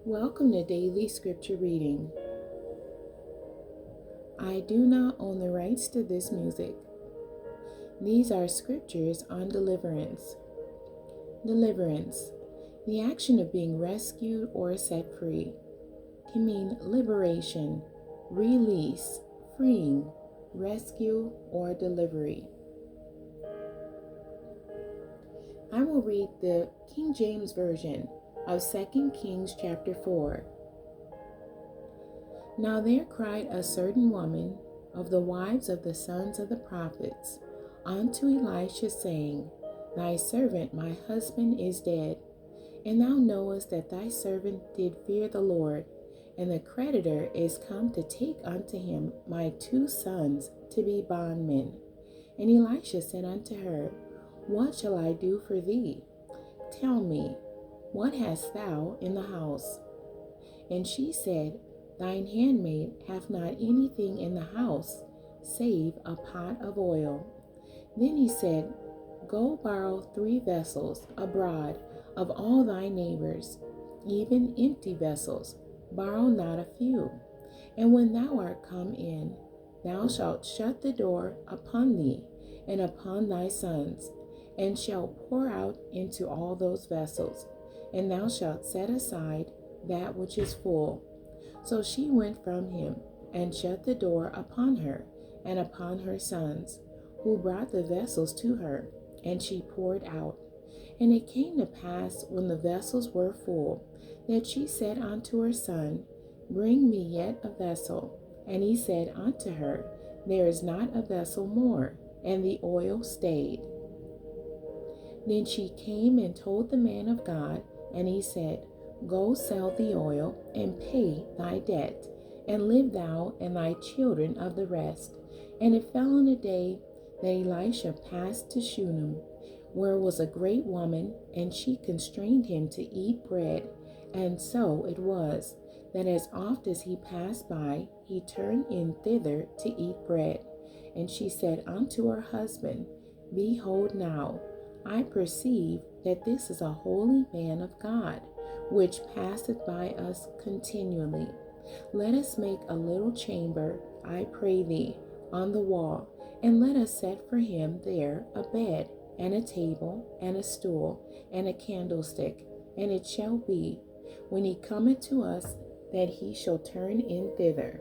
Welcome to Daily Scripture Reading. I do not own the rights to this music. These are scriptures on deliverance. Deliverance, the action of being rescued or set free, can mean liberation, release, freeing, rescue, or delivery. I will read the King James Version of 2 Kings chapter 4. Now there cried a certain woman of the wives of the sons of the prophets unto Elisha, saying, Thy servant my husband is dead, and thou knowest that thy servant did fear the Lord, and the creditor is come to take unto him my 2 sons to be bondmen. And Elisha said unto her, What shall I do for thee? Tell me, what hast thou in the house? And she said, Thine handmaid hath not anything in the house, save a pot of oil. Then he said, Go borrow 3 vessels abroad of all thy neighbors, even empty vessels, borrow not a few. And when thou art come in, thou shalt shut the door upon thee and upon thy sons, and shalt pour out into all those vessels, and thou shalt set aside that which is full. So she went from him, and shut the door upon her, and upon her sons, who brought the vessels to her, and she poured out. And it came to pass, when the vessels were full, that she said unto her son, Bring me yet a vessel. And he said unto her, There is not a vessel more. And the oil stayed. Then she came and told the man of God, and he said, Go sell the oil, and pay thy debt, and live thou and thy children of the rest. And it fell on a day that Elisha passed to Shunem, where was a great woman, and she constrained him to eat bread. And so it was, that as oft as he passed by, he turned in thither to eat bread. And she said unto her husband, Behold now, I perceive that this is a holy man of God, which passeth by us continually. Let us make a little chamber, I pray thee, on the wall, and let us set for him there a bed, and a table, and a stool, and a candlestick. And it shall be, when he cometh to us, that he shall turn in thither.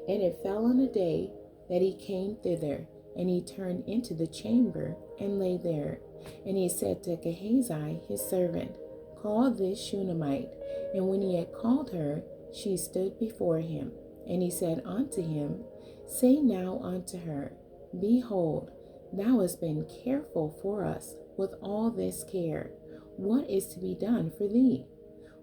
And it fell on a day that he came thither, and he turned into the chamber, and lay there. And he said to Gehazi his servant, Call this Shunammite. And when he had called her, she stood before him. And he said unto him, Say now unto her, Behold, thou hast been careful for us with all this care. What is to be done for thee?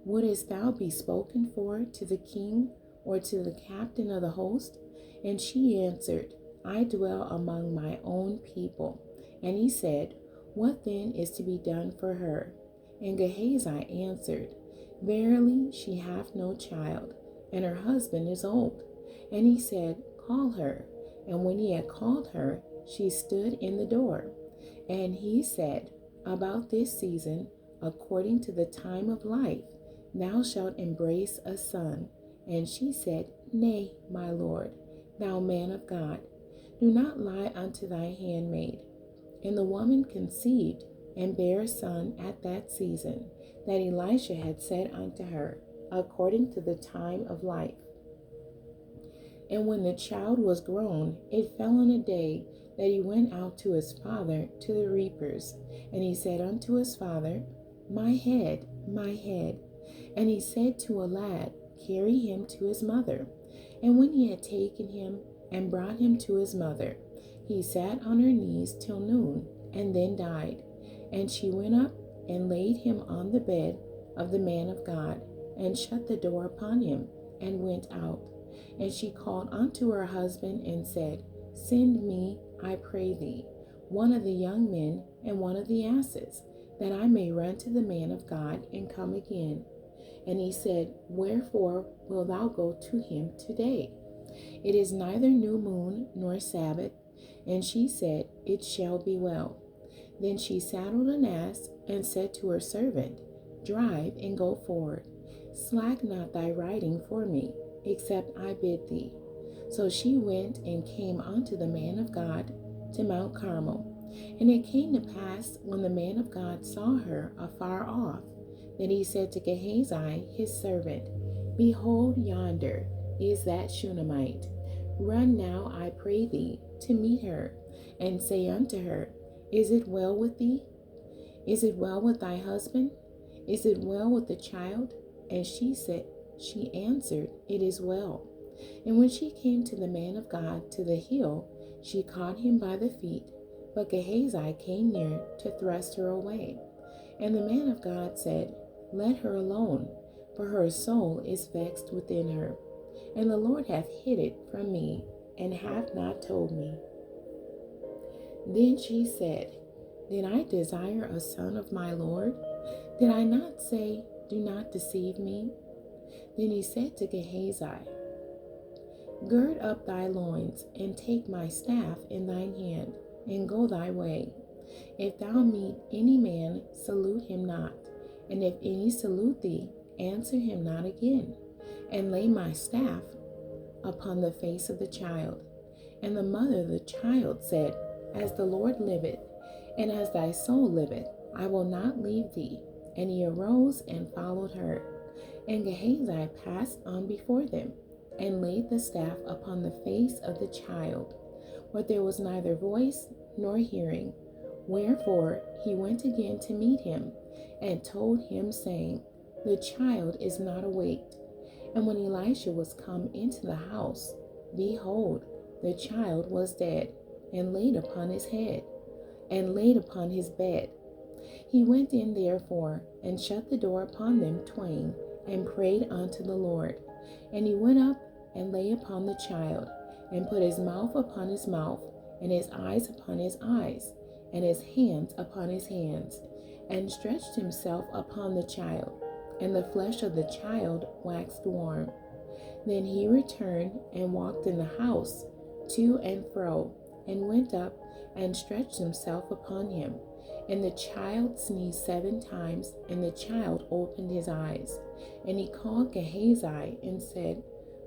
Wouldest thou be spoken for to the king, or to the captain of the host? And she answered, I dwell among my own people. And he said, What then is to be done for her? And Gehazi answered, Verily she hath no child, and her husband is old. And he said, Call her. And when he had called her, she stood in the door. And he said, About this season, according to the time of life, thou shalt embrace a son. And she said, Nay, my lord, thou man of God, do not lie unto thy handmaid. And the woman conceived, and bare a son at that season, that Elisha had said unto her, according to the time of life. And when the child was grown, it fell on a day that he went out to his father to the reapers. And he said unto his father, My head, my head. And he said to a lad, Carry him to his mother. And when he had taken him and brought him to his mother, he sat on her knees till noon, and then died. And she went up and laid him on the bed of the man of God, and shut the door upon him, and went out. And she called unto her husband, and said, Send me, I pray thee, one of the young men and one of the asses, that I may run to the man of God, and come again. And he said, Wherefore wilt thou go to him today? It is neither new moon nor Sabbath. And she said, It shall be well. Then she saddled an ass, and said to her servant, Drive and go forward. Slack not thy writing for me, except I bid thee. So she went and came unto the man of God to Mount Carmel. And it came to pass, when the man of God saw her afar off, that he said to Gehazi his servant, Behold, yonder is that Shunammite. Run now, I pray thee, to meet her, and say unto her, Is it well with thee? Is it well with thy husband? Is it well with the child? And she answered, It is well. And when she came to the man of God to the hill, she caught him by the feet, but Gehazi came near to thrust her away. And the man of God said, Let her alone, for her soul is vexed within her. And the Lord hath hid it from me, and hath not told me. Then she said, Did I desire a son of my Lord? Did I not say, Do not deceive me? Then he said to Gehazi, Gird up thy loins, and take my staff in thine hand, and go thy way. If thou meet any man, salute him not, and if any salute thee, answer him not again, and lay my staff upon the face of the child. And the mother of the child said, As the Lord liveth, and as thy soul liveth, I will not leave thee. And he arose and followed her. And Gehazi passed on before them, and laid the staff upon the face of the child, but there was neither voice nor hearing. Wherefore he went again to meet him, and told him, saying, The child is not awaked. And when Elisha was come into the house, behold, the child was dead, and laid upon his head, and laid upon his bed. He went in therefore, and shut the door upon them twain, and prayed unto the Lord. And he went up and lay upon the child, and put his mouth upon his mouth, and his eyes upon his eyes, and his hands upon his hands, and stretched himself upon the child, and the flesh of the child waxed warm. Then he returned and walked in the house to and fro, and went up and stretched himself upon him. And the child sneezed 7 times, and the child opened his eyes. And he called Gehazi and said,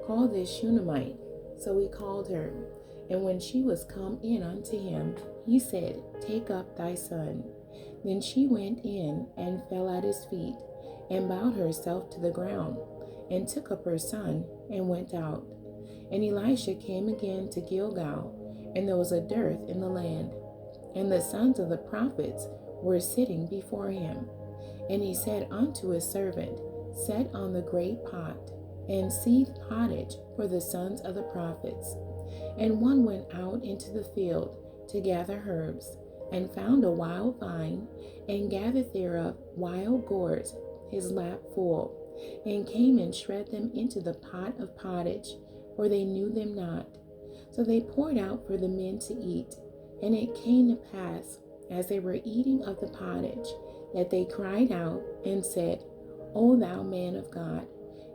Call this Shunammite. So he called her. And when she was come in unto him, he said, Take up thy son. Then she went in and fell at his feet, and bowed herself to the ground, and took up her son, and went out. And Elisha came again to Gilgal, and there was a dearth in the land. And the sons of the prophets were sitting before him. And he said unto his servant, Set on the great pot, and seethe pottage for the sons of the prophets. And one went out into the field to gather herbs, and found a wild vine, and gathered thereof wild gourds, his lap full, and came and shred them into the pot of pottage, for they knew them not. So they poured out for the men to eat. And it came to pass, as they were eating of the pottage, that they cried out and said, O thou man of God,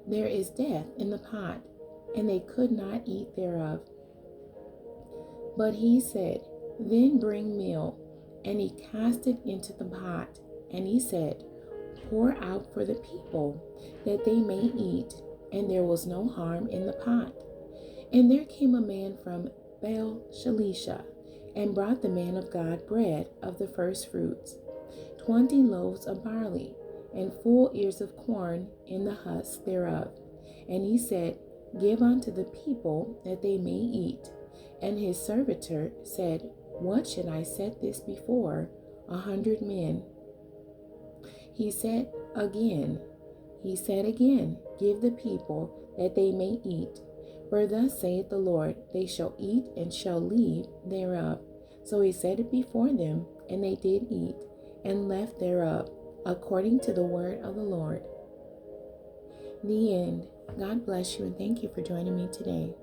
there is death in the pot. And they could not eat thereof. But he said, Then bring meal. And he cast it into the pot. And he said, Pour out for the people, that they may eat. And there was no harm in the pot. And there came a man from Baal-Shalisha, and brought the man of God bread of the first fruits, 20 loaves of barley, and full ears of corn in the husks thereof. And he said, Give unto the people, that they may eat. And his servitor said, What should I set this before 100 men? He said again, Give the people, that they may eat. For thus saith the Lord, They shall eat and shall leave thereof. So he set it before them, and they did eat, and left thereof, according to the word of the Lord. The end. God bless you, and thank you for joining me today.